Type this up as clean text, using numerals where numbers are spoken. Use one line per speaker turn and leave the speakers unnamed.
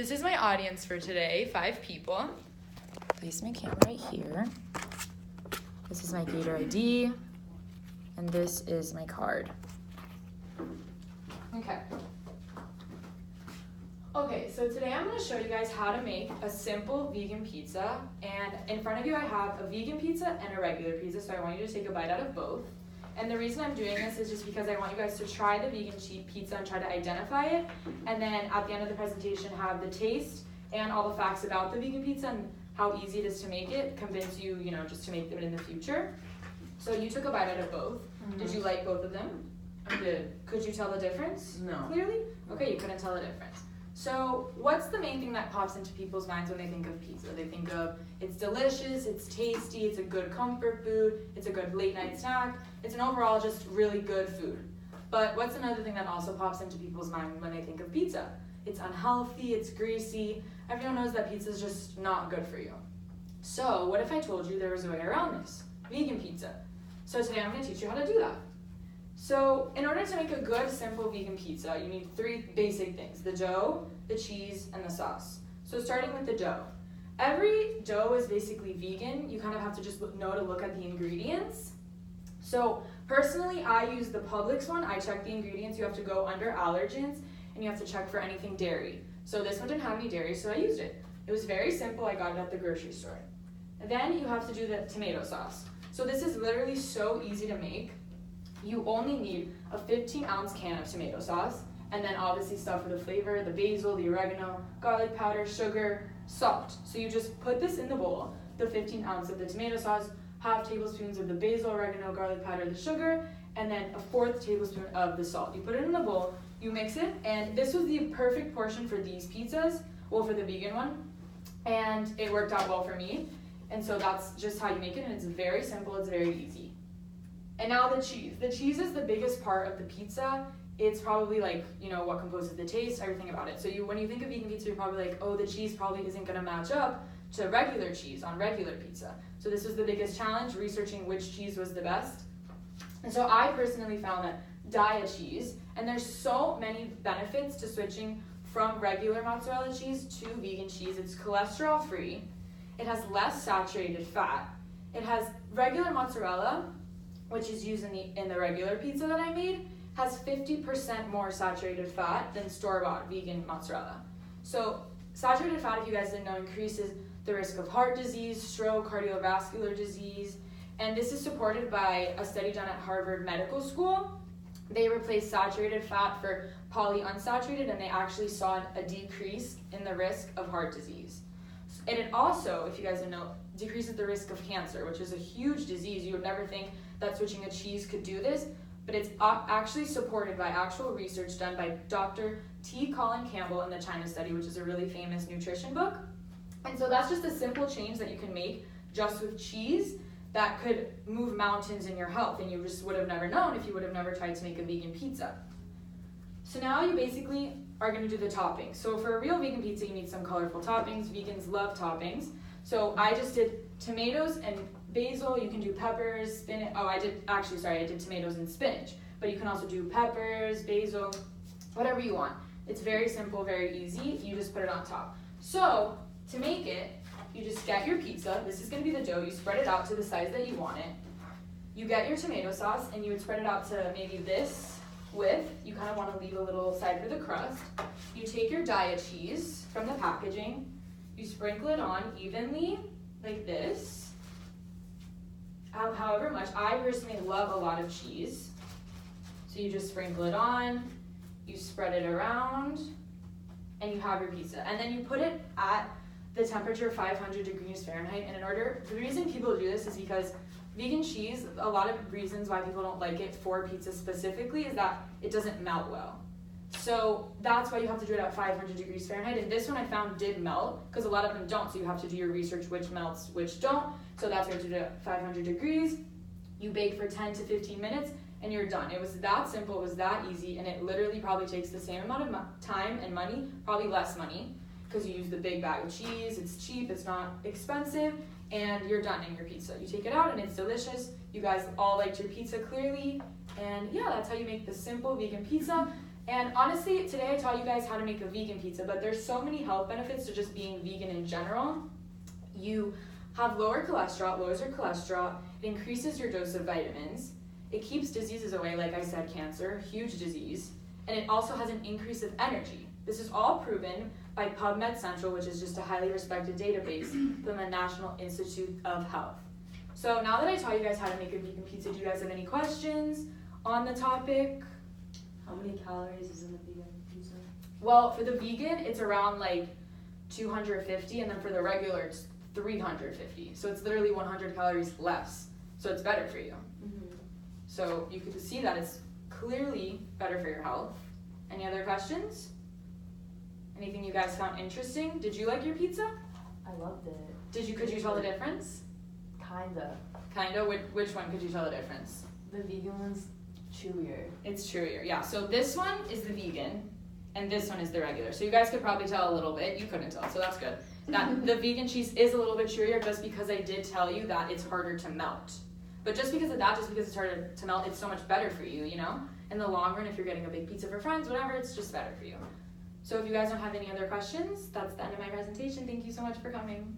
This is my audience for today, 5 people. Place my camera right here. This is my Gator ID, and this is my card. Okay, so today I'm going to show you guys how to make a simple vegan pizza, and in front of you I have a vegan pizza and a regular pizza, so I want you to take a bite out of both. And the reason I'm doing this is just because I want you guys to try the vegan pizza and try to identify it, and then at the end of the presentation have the taste and all the facts about the vegan pizza and how easy it is to make it, convince you, just to make them in the future. So you took a bite out of both. Mm-hmm. Did you like both of them? Good. Could you tell the difference?
No.
Clearly? Okay, you couldn't tell the difference. So what's the main thing that pops into people's minds when they think of pizza? They think of it's delicious, it's tasty, it's a good comfort food, it's a good late night snack, it's an overall just really good food. But what's another thing that also pops into people's mind when they think of pizza? It's unhealthy, it's greasy. Everyone knows that pizza is just not good for you. So what if I told you there was a way around this? Vegan pizza. So today I'm going to teach you how to do that. So in order to make a good, simple vegan pizza, you need 3 basic things: the dough, the cheese, and the sauce. So starting with the dough. Every dough is basically vegan. You kind of have to just know to look at the ingredients. So personally, I use the Publix one. I check the ingredients. You have to go under allergens, and you have to check for anything dairy. So this one didn't have any dairy, so I used it. It was very simple. I got it at the grocery store. And then you have to do the tomato sauce. So this is literally so easy to make. You only need a 15-ounce can of tomato sauce, and then obviously stuff for the flavor, the basil, the oregano, garlic powder, sugar, salt. So you just put this in the bowl, the 15 ounce of the tomato sauce, 1/2 tablespoons of the basil, oregano, garlic powder, the sugar, and then a 1/4 tablespoon of the salt. You put it in the bowl, you mix it, and this was the perfect portion for these pizzas, well, for the vegan one, and it worked out well for me. And so that's just how you make it, and it's very simple, it's very easy. And now the cheese. The cheese is the biggest part of the pizza. It's probably like, what composes the taste, everything about it. So when you think of vegan pizza, you're probably like, oh, the cheese probably isn't gonna match up to regular cheese on regular pizza. So this was the biggest challenge, researching which cheese was the best. And so I personally found that Daiya cheese, and there's so many benefits to switching from regular mozzarella cheese to vegan cheese. It's cholesterol free, it has less saturated fat, it has regular mozzarella, which is used in the regular pizza that I made, has 50% more saturated fat than store-bought vegan mozzarella. So saturated fat, if you guys didn't know, increases the risk of heart disease, stroke, cardiovascular disease, and this is supported by a study done at Harvard Medical School. They replaced saturated fat for polyunsaturated, and they actually saw a decrease in the risk of heart disease. And it also, if you guys didn't know, decreases the risk of cancer, which is a huge disease. You would never think that switching a cheese could do this, but it's actually supported by actual research done by Dr. T. Colin Campbell in the China Study, which is a really famous nutrition book. And so that's just a simple change that you can make just with cheese that could move mountains in your health, and you just would have never known if you would have never tried to make a vegan pizza. So now you basically are going to do the toppings. So for a real vegan pizza, you need some colorful toppings. Vegans love toppings. So I just did tomatoes and basil. You can do peppers, spinach. Oh, I did tomatoes and spinach. But you can also do peppers, basil, whatever you want. It's very simple, very easy. You just put it on top. So to make it, you just get your pizza. This is going to be the dough. You spread it out to the size that you want it. You get your tomato sauce, and you would spread it out to maybe this width. You kind of want to leave a little side for the crust. You take your Daiya cheese from the packaging. You sprinkle it on evenly, like this. However much. I personally love a lot of cheese. So you just sprinkle it on, you spread it around, and you have your pizza. And then you put it at the temperature of 500 degrees Fahrenheit. And the reason people do this is because vegan cheese, a lot of reasons why people don't like it for pizza specifically is that it doesn't melt well. So that's why you have to do it at 500 degrees Fahrenheit. And this one I found did melt, because a lot of them don't. So you have to do your research which melts, which don't. So that's why you have to do it at 500 degrees. You bake for 10 to 15 minutes, and you're done. It was that simple, it was that easy, and it literally probably takes the same amount of time and money, probably less money, because you use the big bag of cheese. It's cheap, it's not expensive, and you're done in your pizza. You take it out, and it's delicious. You guys all liked your pizza clearly, and yeah, that's how you make the simple vegan pizza. And honestly, today I taught you guys how to make a vegan pizza, but there's so many health benefits to just being vegan in general. You have lower cholesterol, lowers your cholesterol, it increases your dose of vitamins, it keeps diseases away, like I said, cancer, huge disease, and it also has an increase of energy. This is all proven by PubMed Central, which is just a highly respected database from the National Institute of Health. So now that I taught you guys how to make a vegan pizza, do you guys have any questions on the topic?
How many calories is in the vegan pizza?
Well, for the vegan, it's around like 250, and then for the regular, it's 350. So it's literally 100 calories less. So it's better for you.
Mm-hmm.
So you could see that it's clearly better for your health. Any other questions? Anything you guys found interesting? Did you like your pizza?
I loved it.
Could you tell the difference?
Kinda.
Which one could you tell the difference?
The vegan one's chewier.
It's chewier, yeah. So this one is the vegan, and this one is the regular. So you guys could probably tell a little bit. You couldn't tell, so that's good. That the vegan cheese is a little bit chewier just because I did tell you that it's harder to melt. But just because of that, just because it's harder to melt, it's so much better for you, you know? In the long run, if you're getting a big pizza for friends, whatever, it's just better for you. So if you guys don't have any other questions, that's the end of my presentation. Thank you so much for coming.